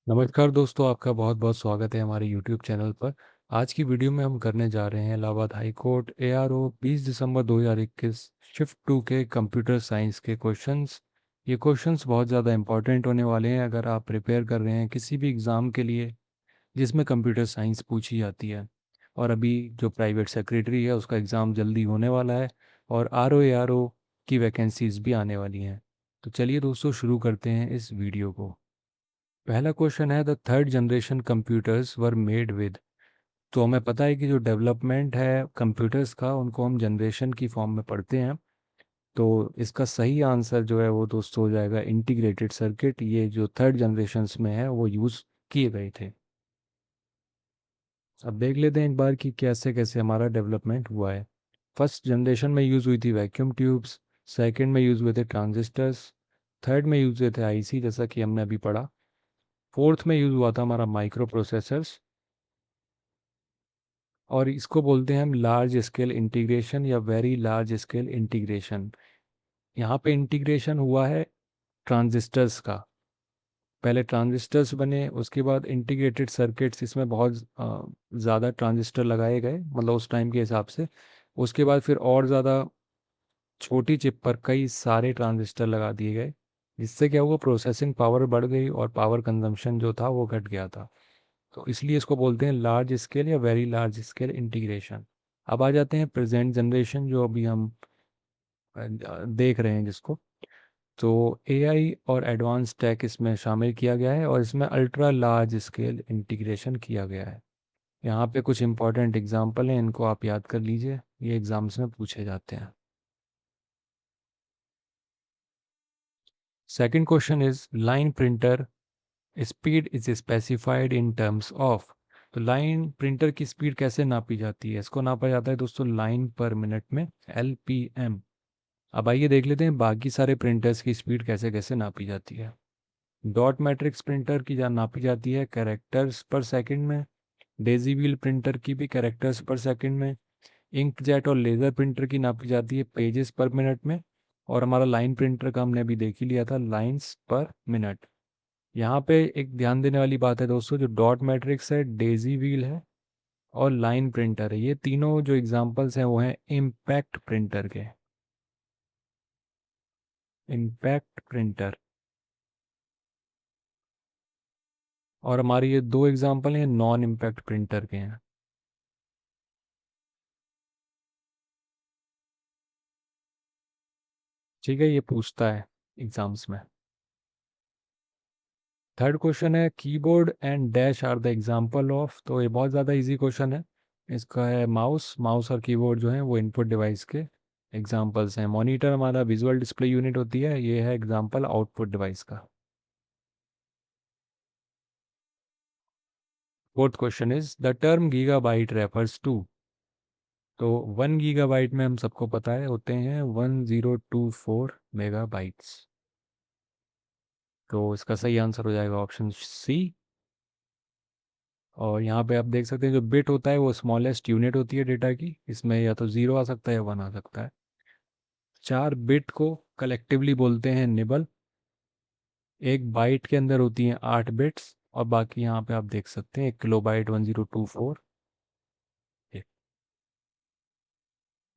नमस्कार दोस्तों, आपका बहुत बहुत स्वागत है हमारे यूट्यूब चैनल पर। आज की वीडियो में हम करने जा रहे हैं इलाहाबाद हाई कोर्ट ARO 20 दिसंबर 2021 शिफ्ट 2 के कंप्यूटर साइंस के क्वेश्चंस। ये क्वेश्चंस बहुत ज़्यादा इंपॉर्टेंट होने वाले हैं अगर आप प्रिपेयर कर रहे हैं किसी भी एग्ज़ाम के लिए जिसमें कंप्यूटर साइंस पूछी जाती है। और अभी जो प्राइवेट सेक्रेटरी है उसका एग्ज़ाम जल्दी होने वाला है और RO ARO की वैकेंसीज भी आने वाली हैं। तो चलिए दोस्तों, शुरू करते हैं इस वीडियो को। पहला क्वेश्चन है, the third generation computers were made with. तो हमें पता है कि जो डेवलपमेंट है कंप्यूटर्स का उनको हम जनरेशन की फॉर्म में पढ़ते हैं। तो इसका सही आंसर जो है वो दोस्तों हो जाएगा इंटीग्रेटेड सर्किट। ये जो थर्ड जनरेशन्स में है वो यूज़ किए गए थे। अब देख लेते हैं एक बार कि कैसे कैसे हमारा डेवलपमेंट हुआ है। फर्स्ट जनरेशन में यूज़ हुई थी वैक्यूम ट्यूब्स। सेकंड में यूज़ हुए थे ट्रांजिस्टर्स। थर्ड में यूज़ हुए थे आईसी, जैसा कि हमने अभी पढ़ा। फोर्थ में यूज़ हुआ था हमारा माइक्रो प्रोसेसर्स। और इसको बोलते हैं हम लार्ज स्केल इंटीग्रेशन या वेरी लार्ज स्केल इंटीग्रेशन। यहाँ पे इंटीग्रेशन हुआ है ट्रांजिस्टर्स का। पहले ट्रांजिस्टर्स बने, उसके बाद इंटीग्रेटेड सर्किट्स, इसमें बहुत ज़्यादा ट्रांजिस्टर लगाए गए, मतलब उस टाइम के हिसाब से। उसके बाद फिर और ज़्यादा छोटी चिप पर कई सारे ट्रांजिस्टर लगा दिए गए, जिससे क्या हुआ, प्रोसेसिंग पावर बढ़ गई और पावर कंजम्पशन जो था वो घट गया था। तो इसलिए इसको बोलते हैं लार्ज स्केल या वेरी लार्ज स्केल इंटीग्रेशन। अब आ जाते हैं प्रेजेंट जनरेशन, जो अभी हम देख रहे हैं जिसको। तो AI और एडवांस टेक इसमें शामिल किया गया है और इसमें अल्ट्रा लार्ज स्केल इंटीग्रेशन किया गया है। यहाँ पे कुछ इंपॉर्टेंट एग्जांपल हैं, इनको आप याद कर लीजिए, ये एग्जाम्स में पूछे जाते हैं। Second question is line printer speed is specified in terms of. तो लाइन प्रिंटर की स्पीड कैसे नापी जाती है? इसको नापा जाता है दोस्तों लाइन पर मिनट में, LPM। अब आइए देख लेते हैं बाकी सारे प्रिंटर्स की स्पीड कैसे कैसे नापी जाती है। डॉट मैट्रिक्स प्रिंटर की जहाँ नापी जाती है कैरेक्टर्स पर सेकंड में। डेजी व्हील प्रिंटर की भी कैरेक्टर्स पर सेकंड में। इंकजेट और लेज़र प्रिंटर की नापी जाती है पेजेस पर मिनट में। और हमारा लाइन प्रिंटर का हमने अभी देख ही लिया था, लाइंस पर मिनट। यहाँ पे एक ध्यान देने वाली बात है दोस्तों, जो डॉट मैट्रिक्स है, डेजी व्हील है और लाइन प्रिंटर है, ये तीनों जो एग्जांपल्स हैं वो हैं इम्पैक्ट प्रिंटर के। Impact printer. और हमारे ये दो एग्जांपल हैं नॉन इम्पैक्ट प्रिंटर के हैं। ठीक है, ये पूछता है एग्जाम्स में। थर्ड क्वेश्चन है, keyboard and dash are the example of. तो ये बहुत ज़्यादा इजी क्वेश्चन है। इसका है माउस। माउस और कीबोर्ड जो है वो इनपुट डिवाइस के एग्जांपल्स हैं। मॉनिटर हमारा विजुअल डिस्प्ले यूनिट होती है, ये है एग्जांपल आउटपुट डिवाइस का। Fourth question is the term gigabyte refers to. तो 1 गीगाबाइट में हम सबको पता है होते हैं 1024 मेगाबाइट्स। तो इसका सही आंसर हो जाएगा ऑप्शन सी। और यहाँ पे आप देख सकते हैं जो बिट होता है वो स्मॉलेस्ट यूनिट होती है डेटा की, इसमें या तो 0 आ सकता है या 1 आ सकता है। 4 बिट को कलेक्टिवली बोलते हैं निबल। एक बाइट के अंदर होती हैं 8 बिट्स और बाकी यहाँ पे आप देख सकते हैं 1 किलोबाइट 1024।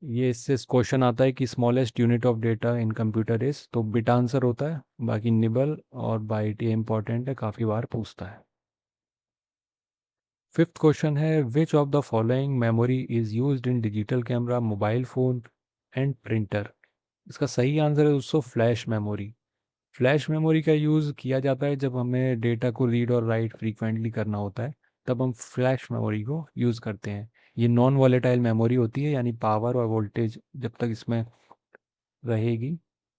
ये इससे क्वेश्चन आता है कि smallest unit of data in computer is, तो बिट आंसर होता है। बाकी निबल और बाइट ये इंपॉर्टेंट है, काफ़ी बार पूछता है। फिफ्थ क्वेश्चन है, which of the following memory is used in digital camera, mobile phone and printer. इसका सही आंसर है दोस्तों फ्लैश मेमोरी। फ्लैश मेमोरी का यूज़ किया जाता है जब हमें डेटा को रीड और राइट फ्रीक्वेंटली करना होता है, तब हम फ्लैश मेमोरी को यूज़ करते हैं। ये नॉन वॉलेटाइल मेमोरी होती है, यानी पावर और वोल्टेज जब तक इसमें रहेगी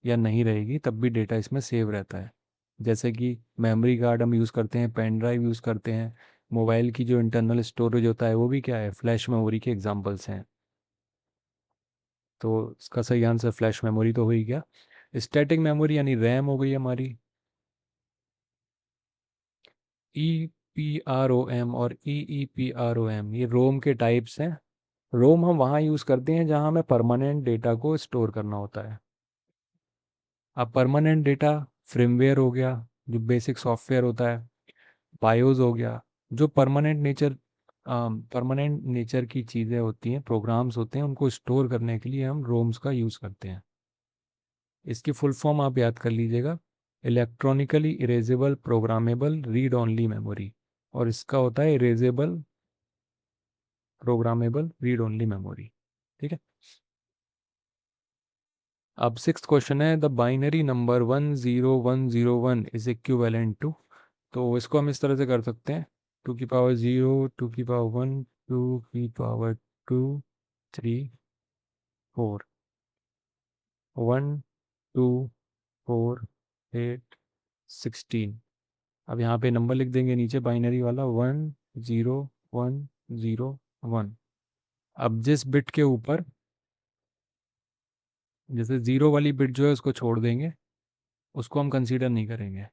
या नहीं रहेगी तब भी डेटा इसमें सेव रहता है। जैसे कि मेमोरी कार्ड हम यूज़ करते हैं, पेन ड्राइव यूज़ करते हैं, मोबाइल की जो इंटरनल स्टोरेज होता है वो भी क्या है, फ्लैश मेमोरी के एग्जांपल्स हैं। तो इसका सही आंसर फ्लैश मेमोरी तो हो ही गया। स्टैटिक मेमोरी यानी रैम हो गई हमारी। EPROM और EEPROM ये रोम के टाइप्स हैं। रोम हम वहाँ यूज़ करते हैं जहाँ हमें परमानेंट डेटा को स्टोर करना होता है। अब परमानेंट डेटा फ्रेमवेयर हो गया, जो बेसिक सॉफ्टवेयर होता है। बायोस हो गया। जो परमानेंट नेचर की चीज़ें होती हैं, प्रोग्राम्स होते हैं, उनको स्टोर करने के लिए हम रोम्स का यूज़ करते हैं। इसकी फुल फॉर्म आप याद कर लीजिएगा, electronically erasable programmable read only memory, और इसका होता है erasable programmable read only memory. ठीक है। अब सिक्स क्वेश्चन है, the binary number 10101 is equivalent to. तो इसको हम इस तरह से कर सकते हैं, 2 की पावर 0, 2 की पावर 1, 2 की पावर 2, 3, 4, 1, 2, 4, 8, 16। अब यहाँ पे नंबर लिख देंगे नीचे, बाइनरी वाला 10101। अब जिस बिट के ऊपर, जैसे जीरो वाली बिट जो है उसको छोड़ देंगे, उसको हम कंसीडर नहीं करेंगे।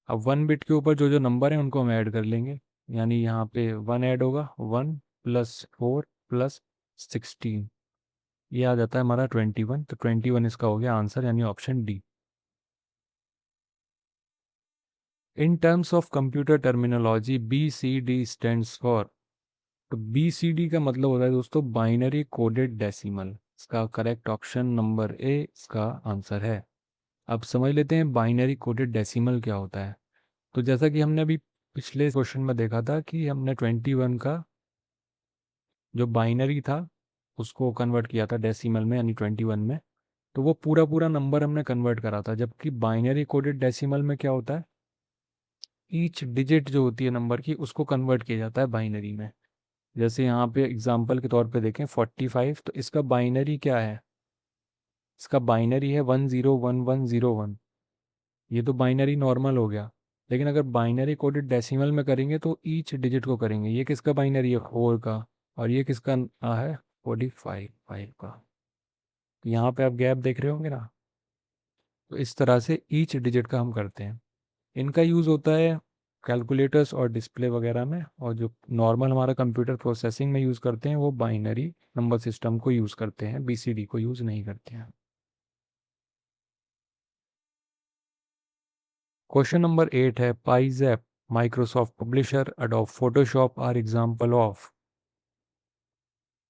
अब 1 बिट के ऊपर जो जो नंबर हैं उनको हम ऐड कर लेंगे। यानी यहाँ पे 1 ऐड होगा, 1 + 4 + 16, ये आ जाता है हमारा 21। तो 21 इसका हो गया आंसर, यानी option D. In terms of computer terminology BCD stands for. तो BCD का मतलब होता है दोस्तों बाइनरी कोडेड डेसिमल। इसका करेक्ट ऑप्शन नंबर ए इसका आंसर है। अब समझ लेते हैं बाइनरी कोडेड डेसिमल क्या होता है। तो जैसा कि हमने अभी पिछले क्वेश्चन में देखा था कि हमने 21 का जो बाइनरी था उसको कन्वर्ट किया था डेसिमल में, यानी 21 में। तो वो पूरा पूरा नंबर हमने कन्वर्ट करा था, जबकि बाइनरी कोडेड डेसिमल में क्या होता है, ईच डिजिट जो होती है नंबर की उसको कन्वर्ट किया जाता है बाइनरी में। जैसे यहाँ पे एग्जांपल के तौर पे देखें 45, तो इसका बाइनरी क्या है, इसका बाइनरी है 101101। ये तो बाइनरी नॉर्मल हो गया। लेकिन अगर बाइनरी कोडेड डेसिमल में करेंगे तो ईच डिजिट को करेंगे। ये किसका बाइनरी है, 4 का, और ये किसका है, 45 5 का। तो यहाँ पे आप गैप देख रहे होंगे ना। तो इस तरह से ईच डिजिट का हम करते हैं। इनका यूज़ होता है कैलकुलेटर्स और डिस्प्ले वगैरह में, और जो नॉर्मल हमारा कंप्यूटर प्रोसेसिंग में यूज़ करते हैं वो बाइनरी नंबर सिस्टम को यूज़ करते हैं, BCD को यूज़ नहीं करते हैं। क्वेश्चन नंबर 8 है, पाइजैप, Microsoft Publisher, Adobe Photoshop are example of.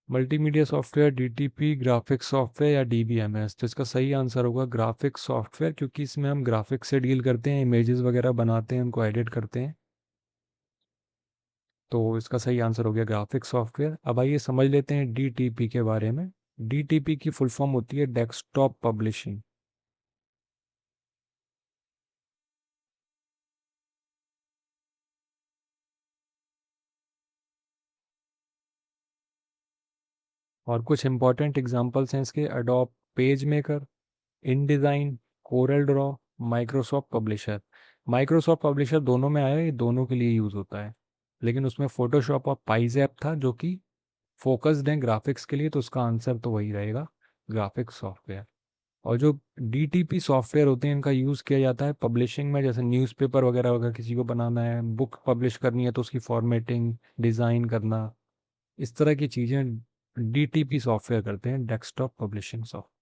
Multimedia software, DTP, graphics software या DBMS। तो इसका सही आंसर होगा ग्राफिक्स सॉफ्टवेयर, क्योंकि इसमें हम ग्राफिक्स से डील करते हैं, इमेजेस वगैरह बनाते हैं, उनको एडिट करते हैं। तो इसका सही आंसर हो गया ग्राफिक्स सॉफ्टवेयर। अब आइए समझ लेते हैं DTP के बारे में। DTP की फुल फॉर्म होती है डेस्कटॉप पब्लिशिंग। और कुछ इंपॉर्टेंट एग्जांपल्स हैं इसके, Adobe PageMaker, InDesign, CorelDRAW, Microsoft Publisher. Microsoft Publisher दोनों में आया, ये दोनों के लिए यूज़ होता है। लेकिन उसमें फोटोशॉप और पाइजैप था जो कि फोकस्ड है ग्राफिक्स के लिए, तो उसका आंसर तो वही रहेगा, ग्राफिक्स सॉफ्टवेयर। और जो DTP सॉफ्टवेयर होते हैं इनका यूज़ किया जाता है पब्लिशिंग में, जैसे न्यूज़पेपर वगैरह अगर किसी को बनाना है, बुक पब्लिश करनी है तो उसकी फॉर्मेटिंग, डिज़ाइन करना, इस तरह की चीज़ें DTP सॉफ्टवेयर करते हैं, desktop publishing software.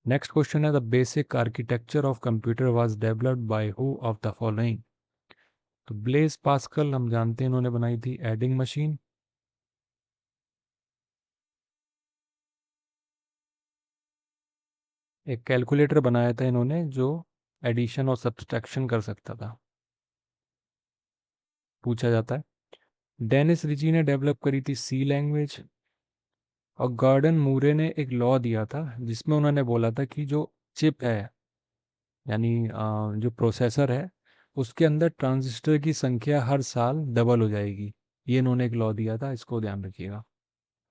Next question है, the basic architecture of computer was developed by who of the following. तो ब्लेज पास्कल हम जानते हैं इन्होंने बनाई थी एडिंग मशीन। एक कैलकुलेटर बनाया था इन्होंने जो एडिशन और सब्सट्रैक्शन कर सकता था, पूछा जाता है। डेनिस रिची ने डेवलप करी थी C लैंग्वेज। और गॉर्डन मूरे ने एक लॉ दिया था जिसमें उन्होंने बोला था कि जो चिप है, यानी जो प्रोसेसर है, उसके अंदर ट्रांजिस्टर की संख्या हर साल डबल हो जाएगी। ये इन्होंने एक लॉ दिया था, इसको ध्यान रखिएगा।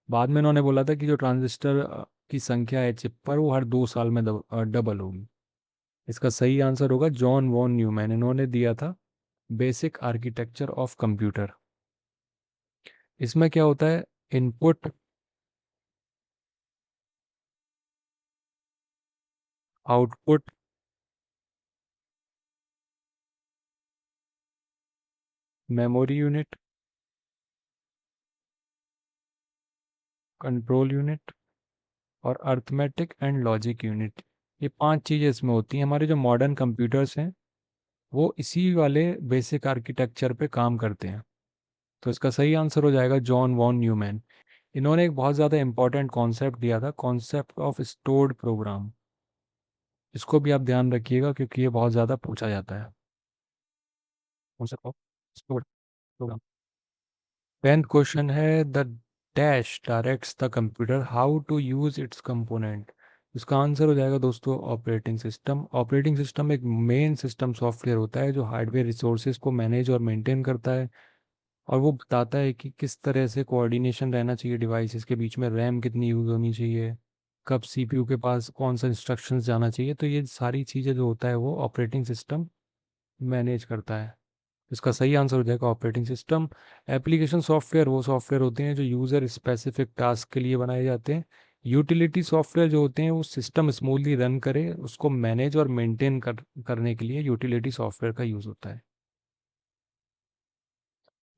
बाद में इन्होंने बोला था कि जो ट्रांजिस्टर की संख्या है चिप पर वो हर 2 साल में डबल होगी। इसका सही आंसर होगा जॉन वॉन न्यूमैन, इन्होंने दिया था बेसिक आर्किटेक्चर ऑफ कंप्यूटर। इसमें क्या होता है, input, output, memory unit, control unit और अर्थमेटिक एंड लॉजिक यूनिट। ये 5 चीज़ें इसमें होती हैं। हमारे जो मॉडर्न कंप्यूटर्स हैं वो इसी वाले बेसिक आर्किटेक्चर पे काम करते हैं। तो इसका सही आंसर हो जाएगा जॉन वॉन न्यूमैन। इन्होंने एक बहुत ज़्यादा इंपॉर्टेंट कॉन्सेप्ट दिया था, कॉन्सेप्ट ऑफ स्टोर्ड प्रोग्राम। इसको भी आप ध्यान रखिएगा क्योंकि ये बहुत ज़्यादा पूछा जाता है। Concept of stored program. 10th question है the dash directs the computer how to use its component. इसका आंसर हो जाएगा दोस्तों ऑपरेटिंग सिस्टम। ऑपरेटिंग सिस्टम एक मेन सिस्टम सॉफ्टवेयर होता है जो हार्डवेयर रिसोर्सेज को मैनेज और मेंटेन करता है, और वो बताता है कि किस तरह से कोऑर्डिनेशन रहना चाहिए डिवाइसेस के बीच में, रैम कितनी यूज़ होनी चाहिए, कब सीपीयू के पास कौन सा इंस्ट्रक्शंस जाना चाहिए। तो ये सारी चीज़ें जो होता है वो ऑपरेटिंग सिस्टम मैनेज करता है। इसका सही आंसर हो जाएगा ऑपरेटिंग सिस्टम। एप्लीकेशन सॉफ्टवेयर वो सॉफ्टवेयर होते हैं जो यूज़र स्पेसिफिक टास्क के लिए बनाए जाते हैं। यूटिलिटी सॉफ्टवेयर जो होते हैं वो सिस्टम स्मूथली रन करे उसको मैनेज और मेंटेन करने के लिए यूटिलिटी सॉफ्टवेयर का यूज़ होता है।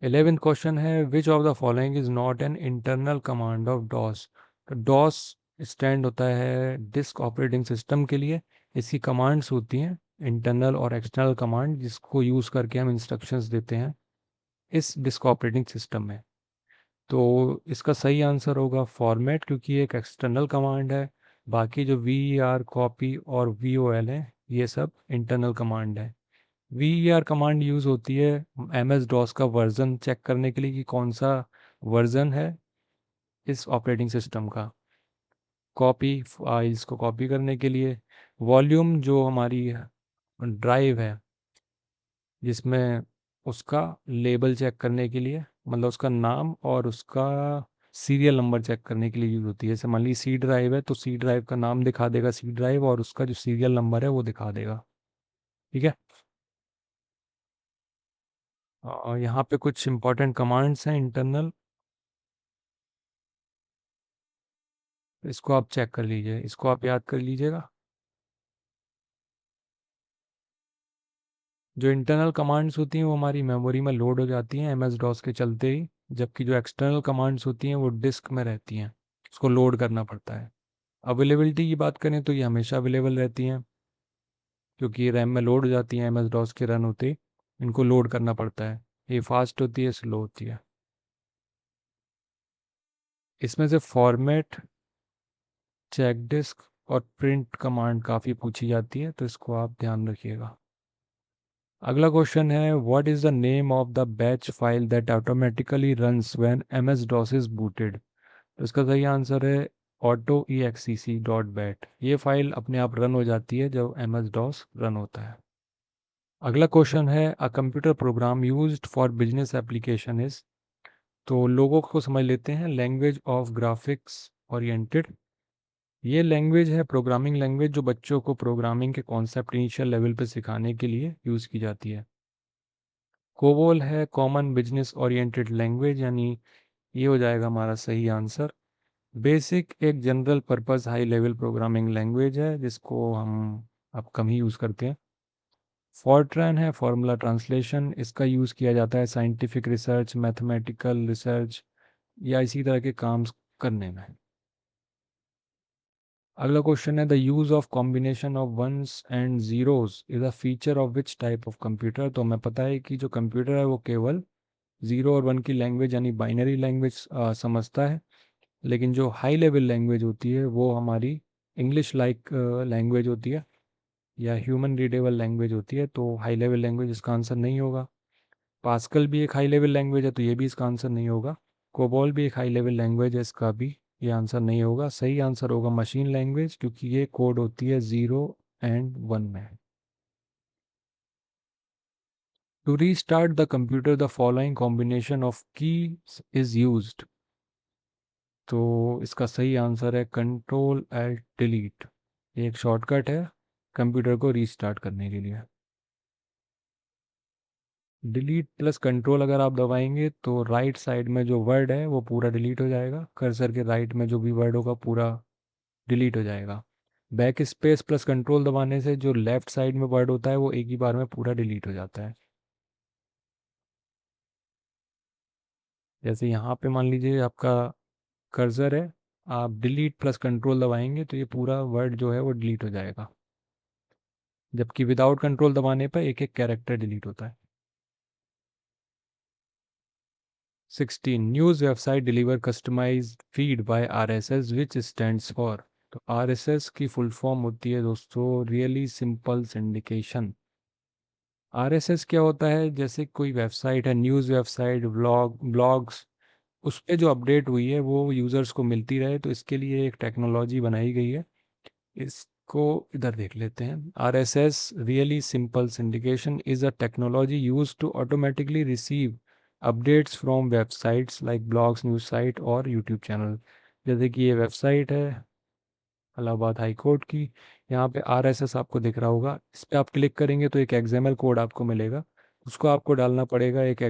11th क्वेश्चन है which of the following is not an internal command of DOS. तो डॉस स्टैंड होता है डिस्क ऑपरेटिंग सिस्टम के लिए। इसकी कमांड्स होती हैं इंटरनल और एक्सटर्नल कमांड, जिसको यूज़ करके हम इंस्ट्रक्शंस देते हैं इस डिस्क ऑपरेटिंग सिस्टम में। तो इसका सही आंसर होगा फॉर्मेट, क्योंकि ये एक एक्सटर्नल कमांड है। बाकी जो वी आर कॉपी और वी ओ एल है ये सब इंटरनल कमांड है। वी आर कमांड यूज़ होती है एम एस डॉस का वर्जन चेक करने के लिए कि कौन सा वर्जन है इस ऑपरेटिंग सिस्टम का। कॉपी फाइल्स को कॉपी करने के लिए। वॉल्यूम जो हमारी ड्राइव है जिसमें उसका लेबल चेक करने के लिए, मतलब उसका नाम और उसका सीरियल नंबर चेक करने के लिए यूज़ होती है। जैसे मान ली सी ड्राइव है तो सी ड्राइव का नाम दिखा देगा सी ड्राइव, और उसका जो सीरियल नंबर है वो दिखा देगा। ठीक है। और यहाँ पे कुछ इंपॉर्टेंट कमांड्स हैं इंटरनल, इसको आप चेक कर लीजिए, इसको आप याद कर लीजिएगा। जो इंटरनल कमांड्स होती हैं वो हमारी मेमोरी में लोड हो जाती हैं एम एस डॉस के चलते ही, जबकि जो एक्सटर्नल कमांड्स होती हैं वो डिस्क में रहती हैं, उसको लोड करना पड़ता है। अवेलेबिलिटी की बात करें तो ये हमेशा अवेलेबल रहती हैं, क्योंकि ये रैम में लोड हो जाती हैं एम एस डॉस के रन होते ही। इनको लोड करना पड़ता है, ये फास्ट होती है स्लो होती है। इसमें से फॉर्मेट, चेक डिस्क और प्रिंट कमांड काफ़ी पूछी जाती है, तो इसको आप ध्यान रखिएगा। अगला क्वेश्चन है what is the name of the batch file that automatically runs when MS DOS is booted. तो इसका सही आंसर है auto E X C dot bat. ये फाइल अपने आप रन हो जाती है जब एमएस डॉस रन होता है। अगला क्वेश्चन है a computer program used for business application is. तो लोगों को समझ लेते हैं, लैंग्वेज ऑफ ग्राफिक्स ओरिएंटेड। ये लैंग्वेज है प्रोग्रामिंग लैंग्वेज जो बच्चों को प्रोग्रामिंग के कॉन्सेप्ट इनिशियल लेवल पे सिखाने के लिए यूज़ की जाती है। कोबोल है कॉमन बिजनेस ओरिएंटेड लैंग्वेज, यानी ये हो जाएगा हमारा सही आंसर। बेसिक एक general purpose high level programming language है जिसको हम अब कम ही यूज़ करते हैं। फॉर्ट्रैन है फॉर्मूला ट्रांसलेशन, इसका यूज़ किया जाता है साइंटिफिक रिसर्च, मैथमेटिकल रिसर्च या इसी तरह के काम करने में। अगला क्वेश्चन है the use of combination of ones and zeros is a feature of which type of computer. तो हमें पता है कि जो कंप्यूटर है वो केवल जीरो और वन की लैंग्वेज यानी बाइनरी लैंग्वेज समझता है, लेकिन जो हाई लेवल लैंग्वेज होती है वो हमारी इंग्लिश लाइक लैंग्वेज होती है या ह्यूमन रीडेबल लैंग्वेज होती है। तो हाई लेवल लैंग्वेज इसका आंसर नहीं होगा। पास्कल भी एक हाई लेवल लैंग्वेज है तो ये भी इसका आंसर नहीं होगा। कोबॉल भी एक हाई लेवल लैंग्वेज है, इसका भी ये आंसर नहीं होगा। सही आंसर होगा मशीन लैंग्वेज, क्योंकि ये कोड होती है 0 और 1 में। To restart the computer the following combination of keys is used. तो इसका सही आंसर है कंट्रोल एल्ट डिलीट। ये एक शॉर्टकट है कंप्यूटर को रीस्टार्ट करने के लिए। डिलीट प्लस कंट्रोल अगर आप दबाएंगे तो राइट साइड में जो वर्ड है वो पूरा डिलीट हो जाएगा, कर्सर के राइट में जो भी वर्ड होगा पूरा डिलीट हो जाएगा। बैक स्पेस प्लस कंट्रोल दबाने से जो लेफ्ट साइड में वर्ड होता है वो एक ही बार में पूरा डिलीट हो जाता है। जैसे यहाँ पे मान लीजिए आपका कर्सर है, आप डिलीट प्लस कंट्रोल दबाएंगे तो ये पूरा वर्ड जो है वो डिलीट हो जाएगा। जबकि विदाउट कंट्रोल दबाने पर एक एक कैरेक्टर डिलीट होता है। 16 news website deliver customized feed by RSS which stands for. तो आरएसएस की फुल फॉर्म होती है दोस्तों रियली सिंपल सिंडिकेशन। आरएसएस क्या होता है, जैसे कोई वेबसाइट है, न्यूज़ वेबसाइट, ब्लॉग्स, उस पे जो अपडेट हुई है वो यूज़र्स को मिलती रहे, तो इसके लिए एक टेक्नोलॉजी बनाई गई है। इसको इधर देख लेते हैं। R S S really simple syndication is a technology use to automatically receive updates from websites like blogs, news site और यूट्यूब चैनल। जैसे कि ये वेबसाइट है इलाहाबाद हाई कोर्ट की, यहाँ पे आरएसएस आपको दिख रहा होगा, इस पर आप क्लिक करेंगे तो एक एक्सएमएल कोड आपको मिलेगा, उसको आपको डालना पड़ेगा एक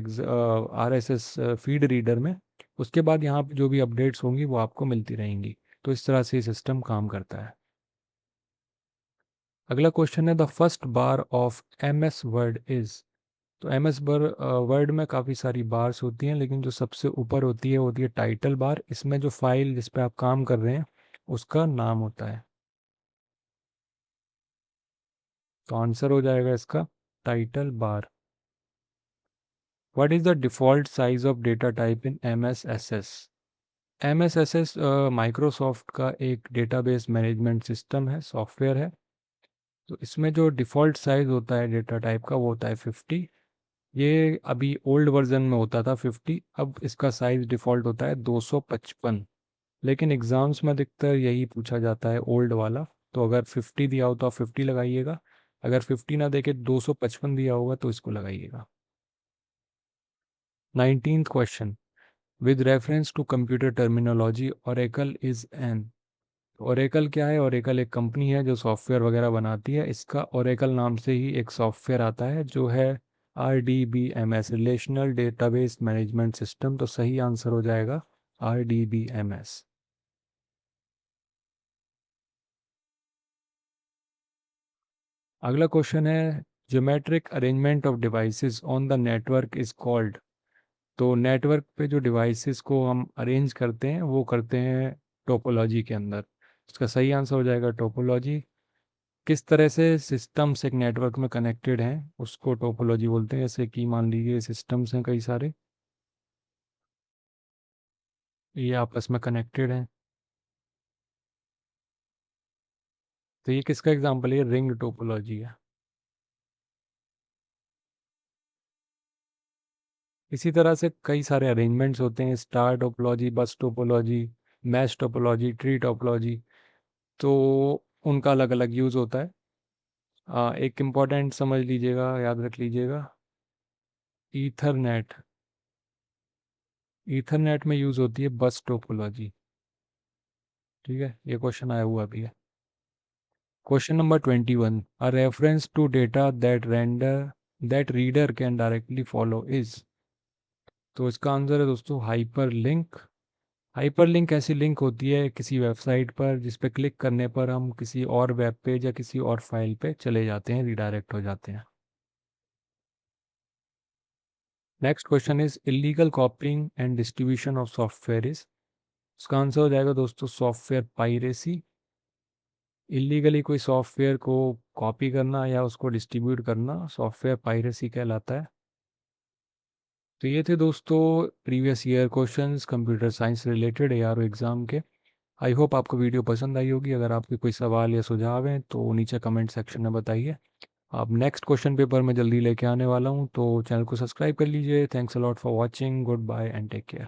आरएसएस फीड रीडर में। उसके बाद यहाँ पे जो भी अपडेट्स होंगी वो आपको मिलती रहेंगी। तो इस तरह से सिस्टम काम करता है। अगला क्वेश्चन है the first bar of M S Word is. तो एम एस वर्ड में काफ़ी सारी बार्स होती हैं, लेकिन जो सबसे ऊपर होती है टाइटल बार। इसमें जो फाइल जिस पे आप काम कर रहे हैं उसका नाम होता है। तो आंसर हो जाएगा इसका title bar. What is the default size of data type in M S S S. M S S S Microsoft का एक डेटाबेस मैनेजमेंट सिस्टम है, सॉफ्टवेयर है। तो इसमें जो डिफ़ॉल्ट साइज़ होता है डेटा टाइप का वो होता है 50। ये अभी ओल्ड वर्जन में होता था 50, अब इसका साइज़ डिफ़ॉल्ट होता है 255। लेकिन एग्ज़ाम्स में अधिकतर यही पूछा जाता है ओल्ड वाला। तो अगर 50 दिया हो तो आप 50 लगाइएगा, अगर 50 ना देके 255 दिया होगा तो इसको लगाइएगा। 19th question with reference to computer terminology Oracle is an. Oracle क्या है? ओरेकल एक कंपनी है जो सॉफ्टवेयर वगैरह बनाती है। इसका ओरेकल नाम से ही एक सॉफ्टवेयर आता है जो है RDBMS, relational database management system. तो सही आंसर हो जाएगा RDBMS। अगला क्वेश्चन है geometric arrangement of devices on the network is called. तो नेटवर्क पे जो डिवाइसेस को हम अरेंज करते हैं वो करते हैं टोपोलॉजी के अंदर। इसका सही आंसर हो जाएगा टोपोलॉजी। किस तरह से सिस्टम्स एक नेटवर्क में कनेक्टेड हैं उसको टोपोलॉजी बोलते हैं। जैसे कि मान लीजिए सिस्टम्स हैं कई सारे, ये आपस में कनेक्टेड हैं, तो ये किसका एग्जांपल है? रिंग टोपोलॉजी है। इसी तरह से कई सारे अरेंजमेंट्स होते हैं, स्टार टोपोलॉजी, बस topology, mesh topology, tree topology. तो उनका अलग अलग यूज़ होता है। एक इम्पॉर्टेंट समझ लीजिएगा, याद रख लीजिएगा, ईथरनेट। ईथरनेट में यूज़ होती है बस टोपोलॉजी। ठीक है, ये क्वेश्चन आया हुआ भी है। Question number 21 a reference to data that reader can directly follow is. तो इसका आंसर है दोस्तों हाइपर लिंक। हाइपर लिंक ऐसी लिंक होती है किसी वेबसाइट पर जिस पे क्लिक करने पर हम किसी और वेब पेज या किसी और फाइल पे चले जाते हैं, रिडायरेक्ट हो जाते हैं। Next question is illegal कॉपिंग and distribution of software is. इसका आंसर हो जाएगा दोस्तों सॉफ्टवेयर पाइरेसी। इलीगली कोई सॉफ्टवेयर को कॉपी करना या उसको डिस्ट्रीब्यूट करना सॉफ्टवेयर पाइरेसी कहलाता है। तो ये थे दोस्तों previous year questions computer science related ARO exam के। आई होप आपको वीडियो पसंद आई होगी। अगर आपके कोई सवाल या सुझाव हैं तो नीचे कमेंट सेक्शन में बताइए। अब नेक्स्ट क्वेश्चन पेपर मैं जल्दी लेके आने वाला हूँ, तो चैनल को सब्सक्राइब कर लीजिए। Thanks a lot for watching, goodbye and take care.